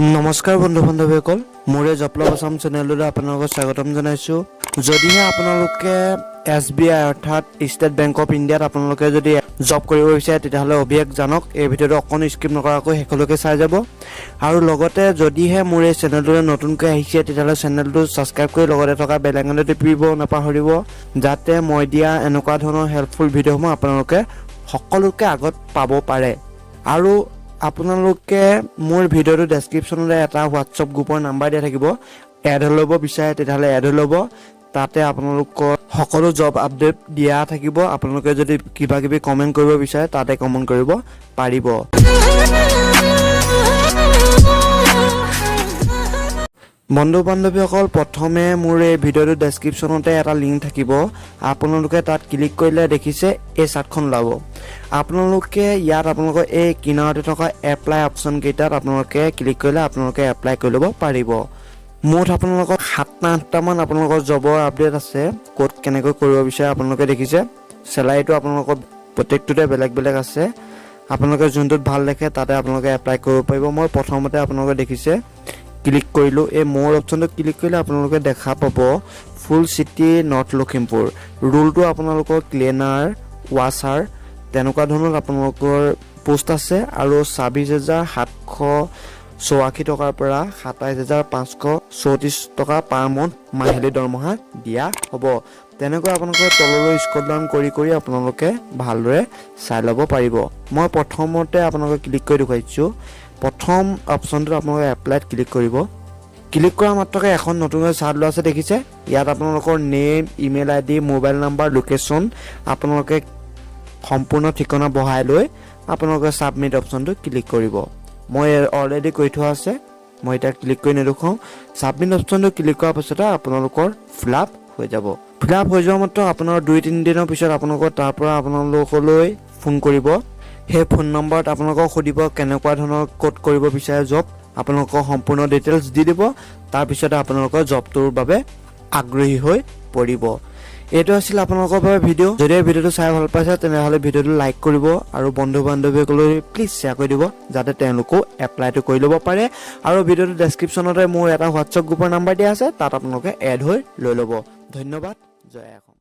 নমস্কাৰ বন্ধু বান্ধৱীসকল, মোৰ এই জব লাভ আছাম চেনেললৈ আপোনালোকক স্বাগতম জনাইছোঁ। যদিহে আপোনালোকে SBI অৰ্থাৎ ষ্টেট বেংক অফ ইণ্ডিয়াত আপোনালোকে যদি জব কৰিব বিচাৰে তেতিয়াহ'লে অভিয়েক জানক। এই ভিডিঅ'টো অকণ স্কিপ নকৰাকৈ শেষলৈকে চাই যাব। আৰু লগতে যদিহে মোৰ এই চেনেলটোলৈ নতুনকৈ আহিছে তেতিয়াহ'লে চেনেলটো ছাবস্ক্ৰাইব কৰি লগতে থকা বেল আইকনটো টিপিব নাপাহৰিব, যাতে মই দিয়া এনেকুৱা ধৰণৰ হেল্পফুল ভিডিঅ'সমূহ আপোনালোকে সকলোতকৈ আগত পাব পাৰে। আৰু আপোনালোকে মোৰ ভিডিঅ'টো ডেছক্ৰিপশ্যনলৈ এটা হোৱাটছআপ গ্ৰুপৰ নাম্বাৰ দিয়া থাকিব। এড হৈ ল'ব বিচাৰে তেতিয়াহ'লে এড হৈ ল'ব। তাতে আপোনালোকৰ সকলো জব আপডেট দিয়া থাকিব। আপোনালোকে যদি কিবা কিবি কমেণ্ট কৰিব বিচাৰে তাতে কমেণ্ট কৰিব পাৰিব। বন্ধু বান্ধৱীসকল, প্ৰথমে মোৰ এই ভিডিঅ'টো ডেছক্ৰিপশ্যনতে এটা লিংক থাকিব। আপোনালোকে তাত ক্লিক কৰিলে দেখিছে এই চাৰ্টখন ওলাব। আপোনালোকে ইয়াত আপোনালোকৰ এই কিনাৰতে থকা এপ্লাই অপশ্যন কেইটাত আপোনালোকে ক্লিক কৰিলে আপোনালোকে এপ্লাই কৰি ল'ব পাৰিব। মুঠ আপোনালোকৰ 7-8টামান আপোনালোকৰ জবৰ আপডেট আছে, ক'ত কেনেকৈ কৰিব বিচাৰে আপোনালোকে দেখিছে। চেলাৰীটো আপোনালোকৰ প্ৰত্যেকটোতে বেলেগ বেলেগ আছে। আপোনালোকে যোনটোত ভাল দেখে তাতে আপোনালোকে এপ্লাই কৰিব পাৰিব। মই প্ৰথমতে আপোনালোকে দেখিছে ক্লিক কৰিলোঁ। এই মোৰ অপশ্যনটো ক্লিক কৰিলে আপোনালোকে দেখা পাব ফুল চিটি নৰ্থ লখিমপুৰ। ৰোলটো আপোনালোকৰ ক্লিনাৰ, ৱাছাৰ তেনেকুৱা ধৰণৰ আপোনালোকৰ পোষ্ট আছে। আৰু 26,784 টকাৰ পৰা 27,534 টকা পাৰ মান্থ মাহিলী দৰমহা দিয়া হ'ব। তেনেকৈ আপোনালোকে তললৈ স্ক্ৰল ডাউন কৰি কৰি আপোনালোকে ভালদৰে চাই ল'ব পাৰিব। মই প্ৰথমতে আপোনালোকে ক্লিক কৰি দেখুৱাইছোঁ। প্ৰথম অপশ্যনটোত আপোনালোকে এপ্লাইত ক্লিক কৰিব। ক্লিক কৰা মাত্ৰকে এখন নতুনকৈ চাৰ্ট লোৱা আছে দেখিছে। ইয়াত আপোনালোকৰ name, email ID, mobile number, location আপোনালোকে সম্পূৰ্ণ ঠিকনা বহাই লৈ আপোনালোকে ছাবমিট অপশ্যনটো ক্লিক কৰিব। মই অলৰেডি কৰি থোৱা আছে, মই এতিয়া ক্লিক কৰি নেদেখুৱাওঁ। ছাবমিট অপশ্যনটো ক্লিক কৰাৰ পাছতে আপোনালোকৰ ফিল আপ হৈ যাব। ফিল আপ হৈ যোৱা মাত্ৰ আপোনাৰ 2-3 দিনৰ পিছত আপোনালোকৰ তাৰ পৰা আপোনালোকলৈ ফোন কৰিব। সেই ফোন নম্বৰত আপোনালোকক সুধিব কেনেকুৱা ধৰণৰ ক'ত কৰিব বিচাৰে জব। আপোনালোকৰ সম্পূৰ্ণ ডিটেইলছ দি দিব। তাৰপিছতে আপোনালোকৰ জবটোৰ বাবে আগ্ৰহী হৈ পৰিব। এইটো আছিল আপোনালোকৰ বাবে ভিডিঅ'। যদি এই ভিডিঅ'টো চাই ভাল পাইছে তেনেহ'লে ভিডিঅ'টো লাইক কৰিব আৰু বন্ধু বান্ধৱীসকললৈ প্লিজ শ্বেয়াৰ কৰি দিব, যাতে তেওঁলোকেও এপ্লাইটো কৰি ল'ব পাৰে। আৰু ভিডিঅ'টো ডেছক্ৰিপশ্যনতে মোৰ এটা হোৱাটছআপ গ্ৰুপৰ নাম্বাৰ দিয়া আছে, তাত আপোনালোকে এড হৈ লৈ ল'ব। ধন্যবাদ। জয় অসম।